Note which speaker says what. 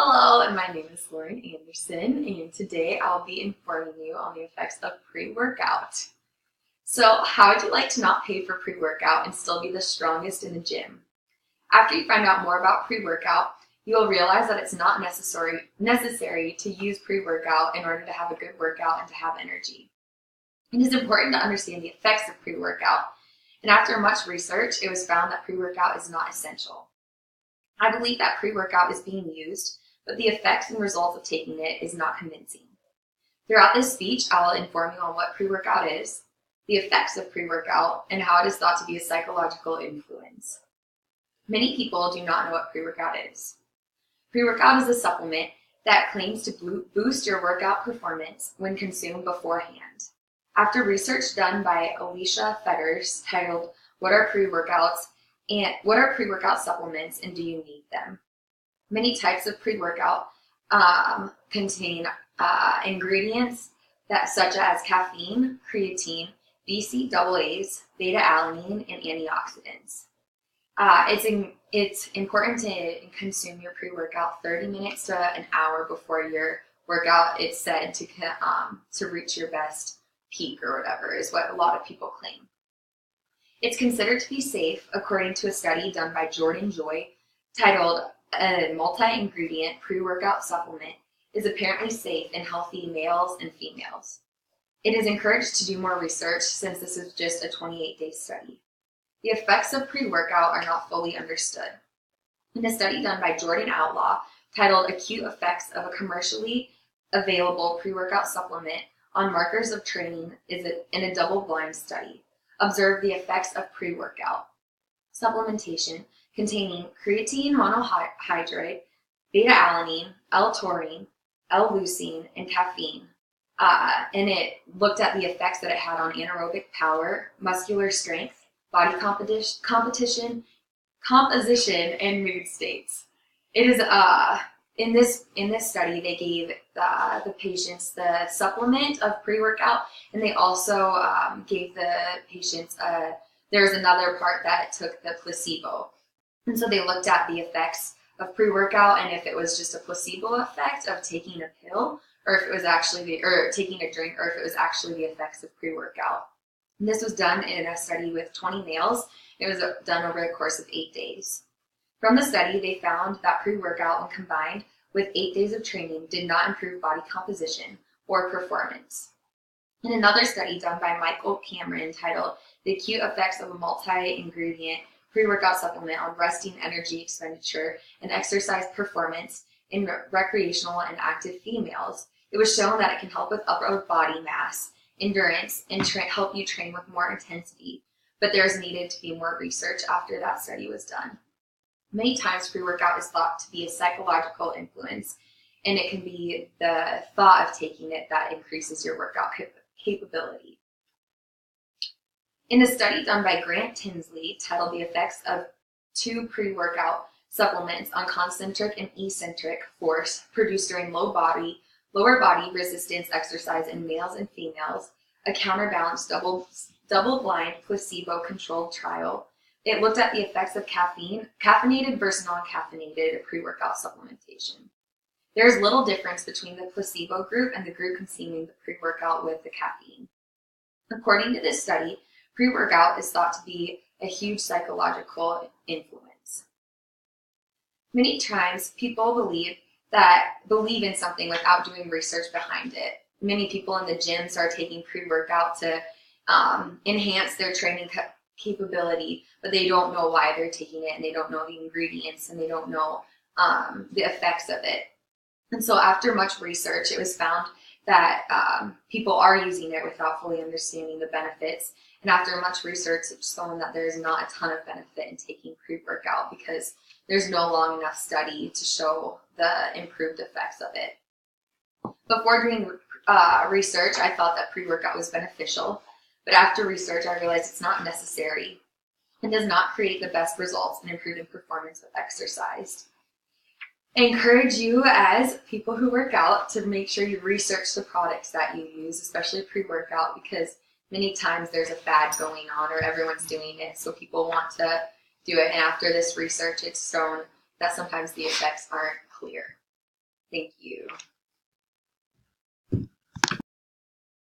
Speaker 1: Hello, and my name is Lauren Anderson, and today I'll be informing you on the effects of pre-workout. So, how would you like to not pay for pre-workout and still be the strongest in the gym? After you find out more about pre-workout, you will realize that it's not necessary to use pre-workout in order to have a good workout and to have energy. It is important to understand the effects of pre-workout, and after much research, it was found that pre-workout is not essential. I believe that pre-workout is being used, but the effects and results of taking it is not convincing. Throughout this speech, I'll inform you on what pre-workout is, the effects of pre-workout, and how it is thought to be a psychological influence. Many people do not know what pre-workout is. Pre-workout is a supplement that claims to boost your workout performance when consumed beforehand. After research done by Alicia Fetters titled "What are pre-workouts and what are pre-workout supplements and do you need them?" Many types of pre-workout contain ingredients such as caffeine, creatine, BCAAs, beta-alanine, and antioxidants. It's important to consume your pre-workout 30 minutes to an hour before your workout. It's said to reach your best peak or whatever is what a lot of people claim. It's considered to be safe according to a study done by Jordan Joy titled "A multi-ingredient pre-workout supplement is apparently safe in healthy males and females." It is encouraged to do more research since this is just a 28-day study. The effects of pre-workout are not fully understood. In a study done by Jordan Outlaw titled "Acute Effects of a Commercially Available Pre-Workout Supplement on Markers of Training" in a double-blind study, observed the effects of pre-workout supplementation containing creatine monohydrate, beta-alanine, L-taurine, L-leucine, and caffeine. And it looked at the effects that it had on anaerobic power, muscular strength, body composition, and mood states. It is in this study they gave the patients the supplement of pre-workout, and they also gave the patients there was another part that took the placebo. And so they looked at the effects of pre-workout and if it was just a placebo effect of taking a pill, or if it was actually taking a drink, or if it was actually the effects of pre-workout. And this was done in a study with 20 males. It was done over the course of 8 days. From the study, they found that pre-workout, when combined with 8 days of training, did not improve body composition or performance. In another study done by Michael Cameron titled "The Acute Effects of a Multi-Ingredient Pre-Workout Supplement on Resting Energy Expenditure and Exercise Performance in Recreational and Active Females," it was shown that it can help with upper body mass, endurance, and help you train with more intensity. But there is needed to be more research after that study was done. Many times pre-workout is thought to be a psychological influence, and it can be the thought of taking it that increases your workout capability. In a study done by Grant Tinsley titled "The Effects of Two Pre-Workout Supplements on Concentric and Eccentric Force Produced During Lower Body Resistance Exercise in Males and Females, a Counterbalanced Double-Blind Placebo-Controlled Trial," it looked at the effects of caffeinated versus non-caffeinated pre-workout supplementation. There is little difference between the placebo group and the group consuming the pre-workout with the caffeine. According to this study, pre-workout is thought to be a huge psychological influence. Many times people believe in something without doing research behind it. Many people in the gyms are taking pre-workout to enhance their training capability, but they don't know why they're taking it, and they don't know the ingredients, and they don't know the effects of it. And so after much research, it was found that people are using it without fully understanding the benefits. And after much research, it's shown that there's not a ton of benefit in taking pre-workout because there's no long enough study to show the improved effects of it. Before doing research, I thought that pre-workout was beneficial, but after research, I realized it's not necessary and does not create the best results in improving performance with exercise. I encourage you as people who work out to make sure you research the products that you use, especially pre-workout, because many times there's a fad going on or everyone's doing it, so people want to do it. And after this research, it's shown that sometimes the effects aren't clear. Thank you.